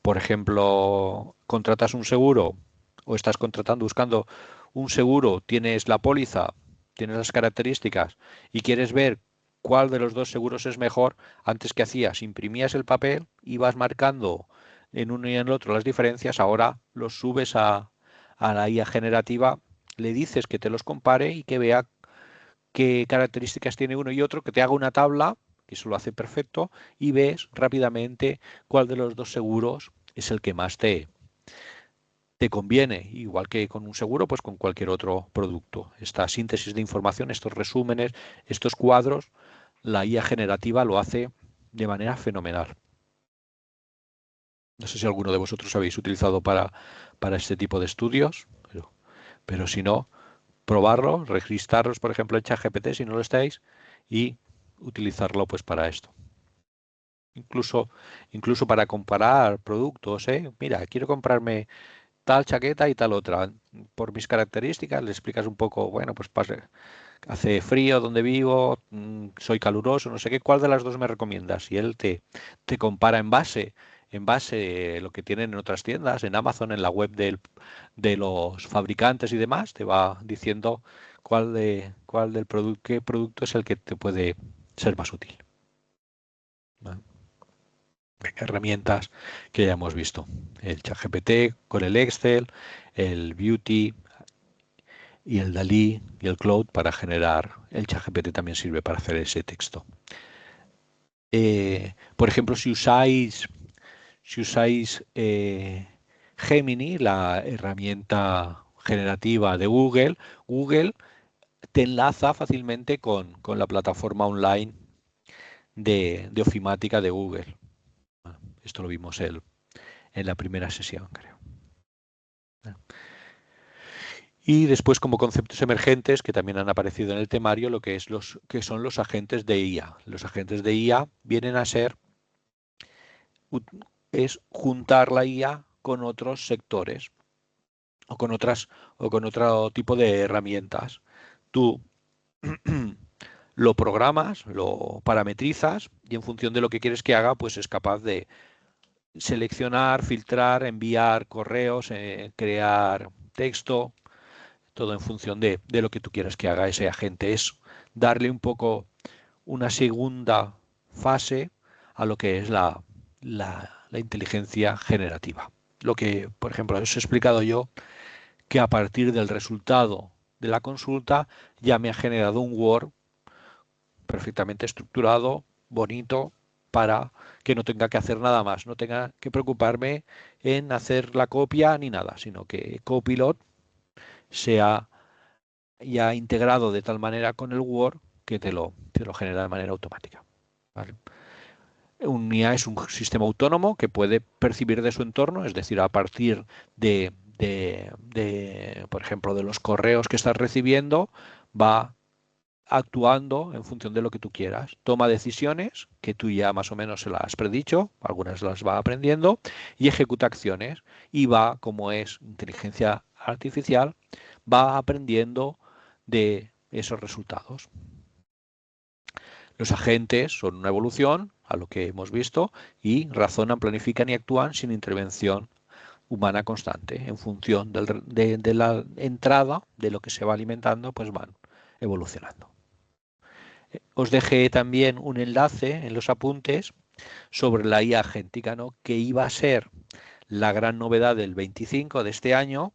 Speaker 2: por ejemplo, contratas un seguro o estás buscando un seguro, tienes la póliza, tienes las características y quieres ver cuál de los dos seguros es mejor, antes que hacías, imprimías el papel, ibas marcando en uno y en el otro las diferencias, ahora los subes a la IA generativa, le dices que te los compare y que vea qué características tiene uno y otro, que te haga una tabla, que eso lo hace perfecto, y ves rápidamente cuál de los dos seguros es el que más te conviene, igual que con un seguro, pues con cualquier otro producto. Esta síntesis de información, estos resúmenes, estos cuadros, la IA generativa lo hace de manera fenomenal. No sé si alguno de vosotros habéis utilizado para este tipo de estudios, pero Pero si no, probarlo, registraros, por ejemplo, en ChatGPT si no lo estáis y utilizarlo pues para esto. Incluso para comparar productos, ¿eh? Mira, quiero comprarme tal chaqueta y tal otra. Por mis características le explicas un poco, bueno, pues hace frío donde vivo, soy caluroso, no sé qué, ¿cuál de las dos me recomiendas? Y él te compara en base lo que tienen en otras tiendas, en Amazon, en la web de los fabricantes y demás, te va diciendo cuál del producto, qué producto es el que te puede ser más útil. ¿Vale? Herramientas que ya hemos visto. El ChatGPT con el Excel, el Beauty y el Dalí y el Cloud para generar. El ChatGPT también sirve para hacer ese texto. Por ejemplo, si usáis Gemini, la herramienta generativa de Google, Google te enlaza fácilmente con la plataforma online de ofimática de Google. Bueno, esto lo vimos en la primera sesión, creo. Y después, como conceptos emergentes que también han aparecido en el temario, lo que son los agentes de IA. Los agentes de IA vienen a ser es juntar la IA con otros sectores o con otro tipo de herramientas. Tú lo programas, lo parametrizas y en función de lo que quieres que haga, pues es capaz de seleccionar, filtrar, enviar correos, crear texto, todo en función de lo que tú quieras que haga ese agente. Es darle un poco una segunda fase a lo que es la inteligencia generativa. Lo que, por ejemplo, os he explicado yo, que a partir del resultado de la consulta ya me ha generado un Word perfectamente estructurado, bonito, para que no tenga que hacer nada más, no tenga que preocuparme en hacer la copia ni nada, sino que Copilot sea ya integrado de tal manera con el Word que te lo genera de manera automática. ¿Vale? Un IA es un sistema autónomo que puede percibir de su entorno, es decir, a partir por ejemplo, de los correos que estás recibiendo, va actuando en función de lo que tú quieras. Toma decisiones que tú ya más o menos se las has predicho, algunas las va aprendiendo, y ejecuta acciones. Y va, como es inteligencia artificial, va aprendiendo de esos resultados. Los agentes son una evolución a lo que hemos visto y razonan, planifican y actúan sin intervención humana constante. En función de la entrada, de lo que se va alimentando, pues van evolucionando. Os dejé también un enlace en los apuntes sobre la IA agéntica, ¿no? Que iba a ser la gran novedad del 25 de este año.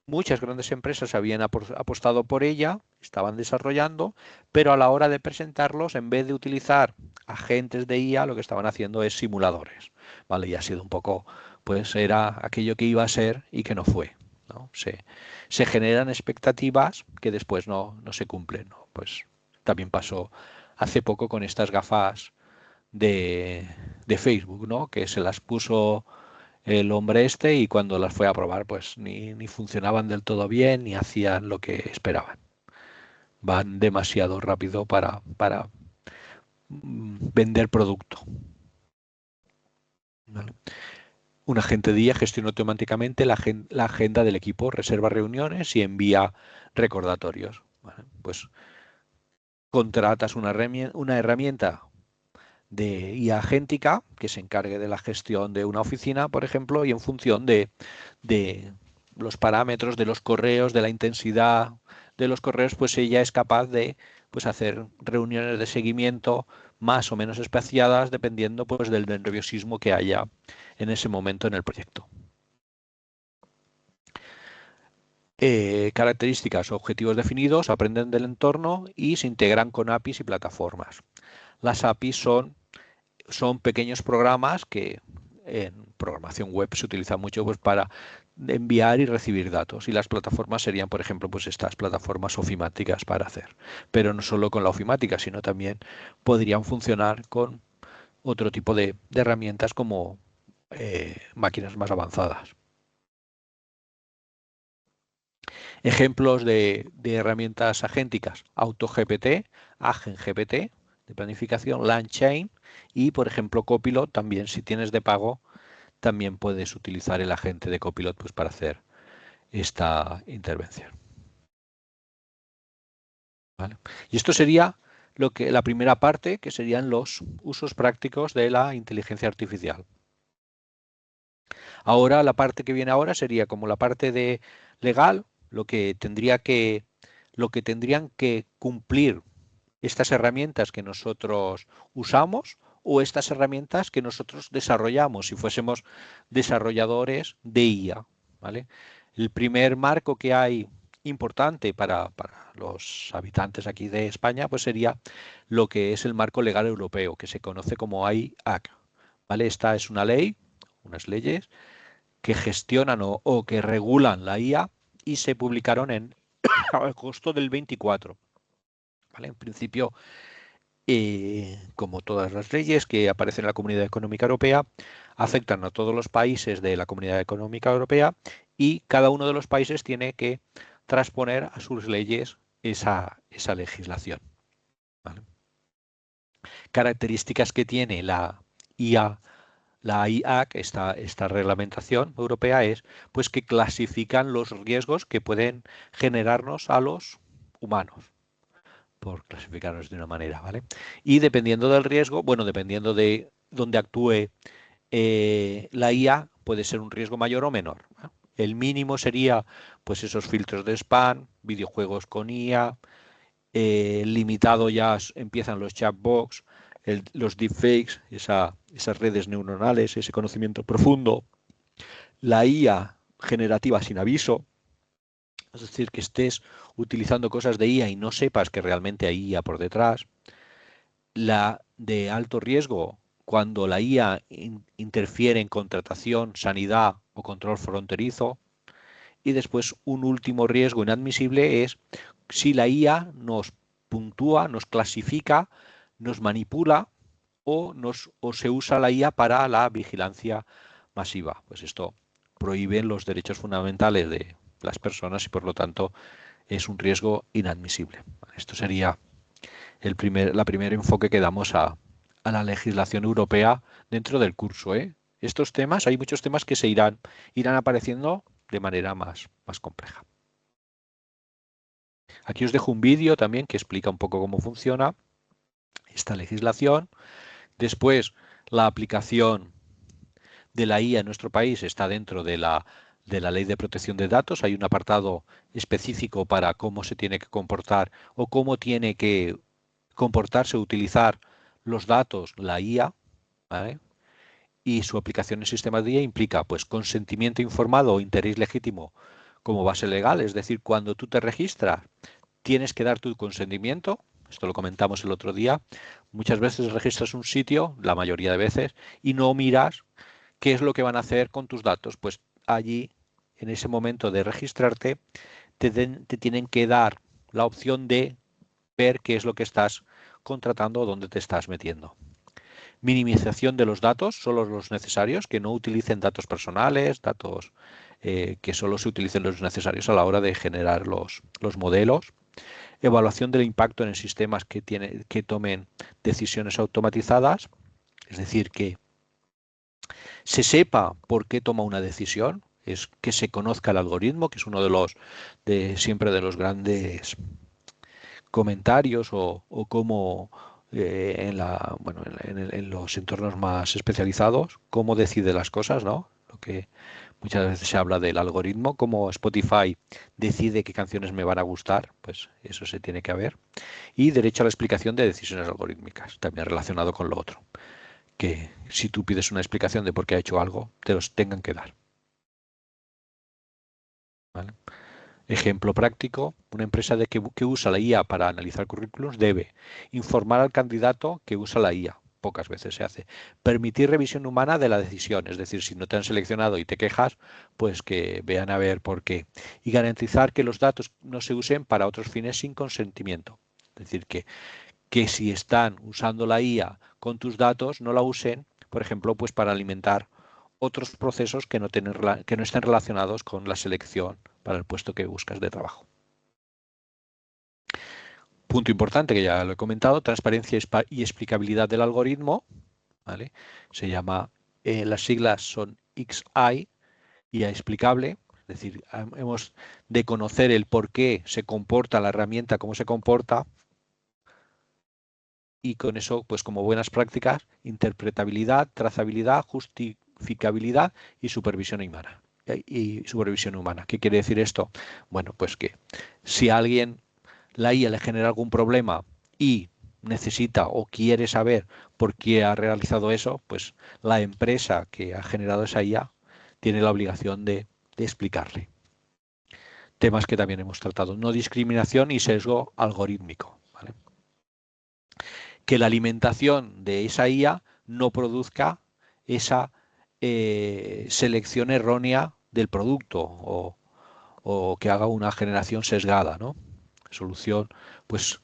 Speaker 2: Muchas grandes empresas habían apostado por ella, estaban desarrollando, pero a la hora de presentarlos, en vez de utilizar agentes de IA, lo que estaban haciendo es simuladores. ¿Vale? Y ha sido un poco, pues era aquello que iba a ser y que no fue. ¿No? Se generan expectativas que después no se cumplen, ¿no? Pues también pasó hace poco con estas gafas de Facebook, ¿no? Que se las puso el hombre este y cuando las fue a probar pues ni funcionaban del todo bien ni hacían lo que esperaban. Van demasiado rápido para vender producto. ¿Vale? Un agente de IA gestiona automáticamente la agenda del equipo, reserva reuniones y envía recordatorios. ¿Vale? Pues contratas una herramienta de IA agéntica que se encargue de la gestión de una oficina, por ejemplo, y en función de los parámetros de los correos, de la intensidad de los correos, pues ella es capaz de pues, hacer reuniones de seguimiento más o menos espaciadas dependiendo pues, del nerviosismo que haya en ese momento en el proyecto. Características o objetivos definidos, aprenden del entorno y se integran con APIs y plataformas. Las APIs son pequeños programas que en programación web se utilizan mucho pues, para enviar y recibir datos. Y las plataformas serían, por ejemplo, pues estas plataformas ofimáticas para hacer. Pero no solo con la ofimática, sino también podrían funcionar con otro tipo de herramientas como máquinas más avanzadas. Ejemplos de herramientas agénticas: AutoGPT, AgenGPT de planificación, LangChain y, por ejemplo, Copilot. También, si tienes de pago, también puedes utilizar el agente de Copilot pues, para hacer esta intervención. ¿Vale? Y esto sería la primera parte, que serían los usos prácticos de la inteligencia artificial. Ahora, la parte que viene ahora sería como la parte de legal, lo que tendrían que cumplir estas herramientas que nosotros usamos o estas herramientas que nosotros desarrollamos si fuésemos desarrolladores de IA. ¿Vale? El primer marco que hay importante para los habitantes aquí de España pues sería lo que es el marco legal europeo, que se conoce como AI-Act. ¿Vale? Esta es una ley, unas leyes que gestionan o que regulan la IA y se publicaron en agosto del 24. ¿Vale? En principio, como todas las leyes que aparecen en la Comunidad Económica Europea, afectan a todos los países de la Comunidad Económica Europea y cada uno de los países tiene que transponer a sus leyes esa legislación. ¿Vale? Características que tiene la IA, la IAC, esta reglamentación europea, es pues que clasifican los riesgos que pueden generarnos a los humanos, por clasificarlos de una manera, ¿vale? Y dependiendo del riesgo, bueno, dependiendo de dónde actúe la IA, puede ser un riesgo mayor o menor, ¿no? El mínimo sería pues esos filtros de spam, videojuegos con IA, limitado ya empiezan los chatbots, los deepfakes, esas redes neuronales, ese conocimiento profundo, la IA generativa sin aviso, es decir, que estés utilizando cosas de IA y no sepas que realmente hay IA por detrás, la de alto riesgo, cuando la IA interfiere en contratación, sanidad o control fronterizo, y después un último riesgo inadmisible es si la IA nos puntúa, nos clasifica, nos manipula o se usa la IA para la vigilancia masiva. Pues esto prohíbe los derechos fundamentales de las personas y por lo tanto es un riesgo inadmisible. Esto sería la primer enfoque que damos a la legislación europea dentro del curso. Estos temas, hay muchos temas que se irán apareciendo de manera más compleja. Aquí os dejo un vídeo también que explica un poco cómo funciona esta legislación. Después, la aplicación de la IA en nuestro país está dentro de la Ley de Protección de Datos. Hay un apartado específico para cómo se tiene que comportar o cómo tiene que comportarse o utilizar los datos la IA, ¿vale? Y su aplicación en sistemas de IA implica pues consentimiento informado o interés legítimo como base legal, es decir, cuando tú te registras tienes que dar tu consentimiento. Esto lo comentamos el otro día. Muchas veces registras un sitio, la mayoría de veces, y no miras qué es lo que van a hacer con tus datos. Pues allí, en ese momento de registrarte, te tienen que dar la opción de ver qué es lo que estás contratando o dónde te estás metiendo. Minimización de los datos, solo los necesarios, que no utilicen datos personales, datos que solo se utilicen los necesarios a la hora de generar los modelos. Evaluación del impacto en sistemas que tomen decisiones automatizadas, es decir, que se sepa por qué toma una decisión, es que se conozca el algoritmo, que es uno siempre de los grandes comentarios o cómo en los entornos más especializados, cómo decide las cosas, ¿no? Lo que muchas veces se habla del algoritmo, cómo Spotify decide qué canciones me van a gustar, pues eso se tiene que ver. Y derecho a la explicación de decisiones algorítmicas, también relacionado con lo otro, que si tú pides una explicación de por qué ha hecho algo, te los tengan que dar. ¿Vale? Ejemplo práctico, una empresa que usa la IA para analizar currículums debe informar al candidato que usa la IA, pocas veces se hace, permitir revisión humana de la decisión, es decir, si no te han seleccionado y te quejas, pues que vean a ver por qué, y garantizar que los datos no se usen para otros fines sin consentimiento, es decir, que si están usando la IA con tus datos, no la usen, por ejemplo, pues para alimentar otros procesos que no estén relacionados con la selección para el puesto que buscas de trabajo. Punto importante que ya lo he comentado, transparencia y explicabilidad del algoritmo, ¿vale? Se llama, las siglas son XI, IA explicable, es decir, hemos de conocer el por qué se comporta la herramienta, cómo se comporta, y con eso, pues como buenas prácticas, interpretabilidad, trazabilidad, justificabilidad y supervisión humana. ¿Qué quiere decir esto? Bueno, pues que si a alguien la IA le genera algún problema y necesita o quiere saber por qué ha realizado eso, pues la empresa que ha generado esa IA tiene la obligación de explicarle. Temas que también hemos tratado, no discriminación y sesgo algorítmico, ¿vale? Que la alimentación de esa IA no produzca esa selección errónea del producto o que haga una generación sesgada, ¿no? Solución, pues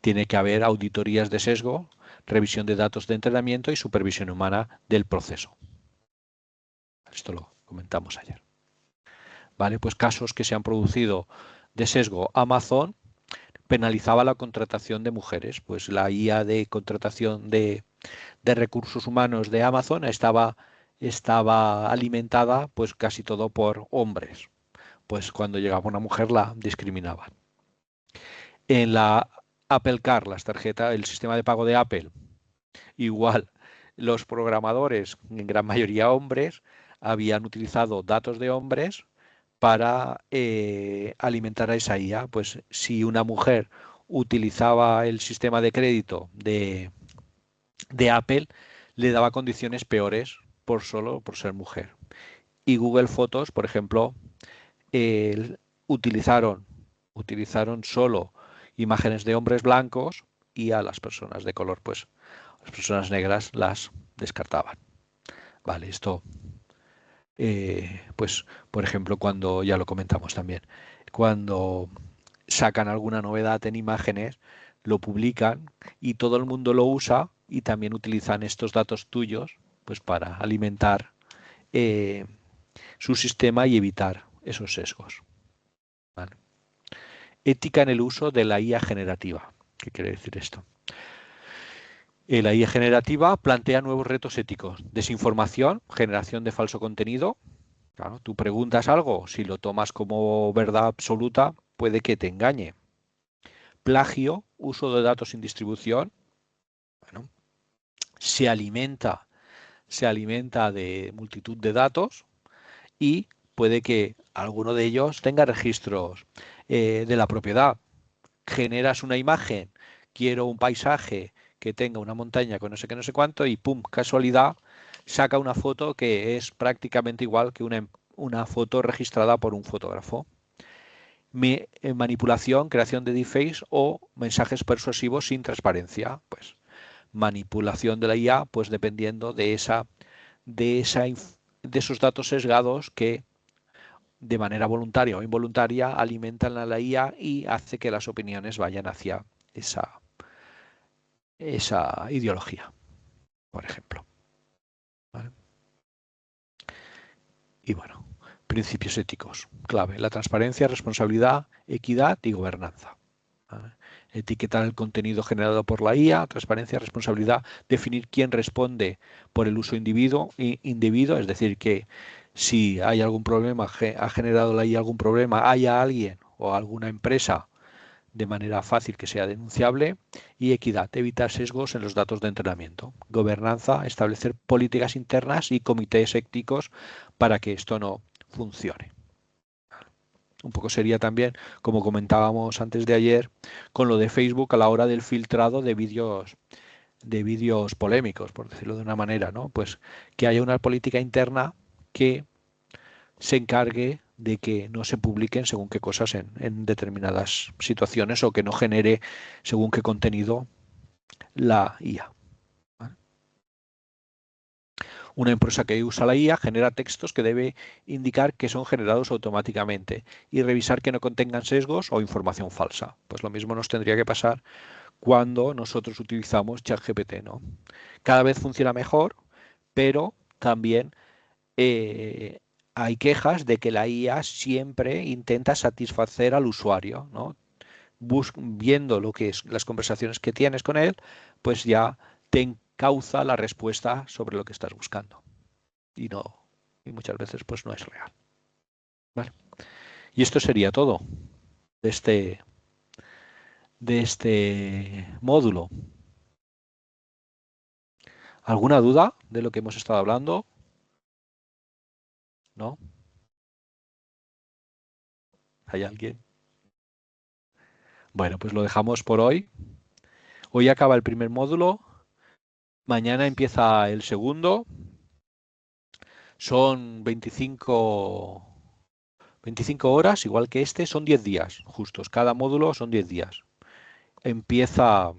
Speaker 2: tiene que haber auditorías de sesgo, revisión de datos de entrenamiento y supervisión humana del proceso. Esto lo comentamos ayer. ¿Vale? Pues casos que se han producido de sesgo. Amazon penalizaba la contratación de mujeres. Pues la IA de contratación de recursos humanos de Amazon estaba alimentada pues casi todo por hombres. Pues cuando llegaba una mujer la discriminaban. En la Apple Car, las tarjetas, el sistema de pago de Apple, igual los programadores, en gran mayoría hombres, habían utilizado datos de hombres para alimentar a esa IA. Pues si una mujer utilizaba el sistema de crédito de Apple, le daba condiciones peores solo por ser mujer. Y Google Fotos, por ejemplo, utilizaron solo imágenes de hombres blancos y a las personas de color, pues las personas negras las descartaban. Vale, esto, pues, por ejemplo, cuando, ya lo comentamos también, cuando sacan alguna novedad en imágenes, lo publican y todo el mundo lo usa y también utilizan estos datos tuyos, pues para alimentar su sistema y evitar esos sesgos. ¿Vale? Ética en el uso de la IA generativa. ¿Qué quiere decir esto? La IA generativa plantea nuevos retos éticos. Desinformación, generación de falso contenido. Claro, tú preguntas algo, si lo tomas como verdad absoluta, puede que te engañe. Plagio, uso de datos sin distribución. Bueno, se alimenta de multitud de datos y puede que alguno de ellos tenga registros de la propiedad. Generas una imagen, quiero un paisaje que tenga una montaña con no sé qué, no sé cuánto, y pum, casualidad, saca una foto que es prácticamente igual que una foto registrada por un fotógrafo. Manipulación, creación de deepfakes o mensajes persuasivos sin transparencia. Pues manipulación de la IA, pues dependiendo de esos datos sesgados que de manera voluntaria o involuntaria alimentan a la IA y hace que las opiniones vayan hacia esa ideología, por ejemplo. ¿Vale? Y bueno, principios éticos, clave, la transparencia, responsabilidad, equidad y gobernanza. ¿Vale? Etiquetar el contenido generado por la IA, transparencia, responsabilidad, definir quién responde por el uso indebido, es decir, que si hay algún problema, ha generado la IA algún problema, haya alguien o alguna empresa de manera fácil que sea denunciable. Y equidad, evitar sesgos en los datos de entrenamiento. Gobernanza, establecer políticas internas y comités éticos para que esto no funcione. Un poco sería también, como comentábamos antes de ayer, con lo de Facebook a la hora del filtrado de vídeos polémicos, por decirlo de una manera, ¿no? Pues que haya una política interna que se encargue de que no se publiquen según qué cosas en determinadas situaciones o que no genere según qué contenido la IA. ¿Vale? Una empresa que usa la IA genera textos que debe indicar que son generados automáticamente y revisar que no contengan sesgos o información falsa. Pues lo mismo nos tendría que pasar cuando nosotros utilizamos ChatGPT, ¿no? Cada vez funciona mejor, pero también hay quejas de que la IA siempre intenta satisfacer al usuario, ¿no? Viendo lo que es las conversaciones que tienes con él, pues ya te encauza la respuesta sobre lo que estás buscando. Y muchas veces pues no es real. ¿Vale? Y esto sería todo de este módulo. ¿Alguna duda de lo que hemos estado hablando? ¿No? ¿Hay alguien? Bueno, pues lo dejamos por hoy. Hoy acaba el primer módulo. Mañana empieza el segundo. Son 25 horas, igual que este, son 10 días justos. Cada módulo son 10 días. Empieza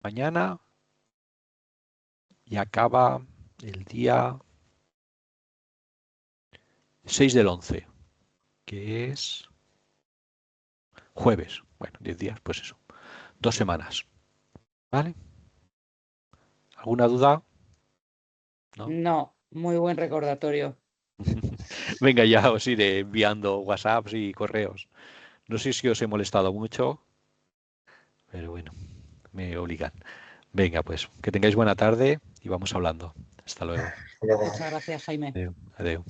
Speaker 2: mañana y acaba el día 6 del 11, que es jueves. Bueno, 10 días, pues eso. 2 semanas. ¿Vale? ¿Alguna duda? ¿No?
Speaker 3: No, muy buen recordatorio.
Speaker 2: Venga, ya os iré enviando WhatsApps y correos. No sé si os he molestado mucho, pero bueno, me obligan. Venga, pues que tengáis buena tarde y vamos hablando. Hasta luego.
Speaker 3: Muchas gracias, Jaime.
Speaker 2: Adeu. Adeu.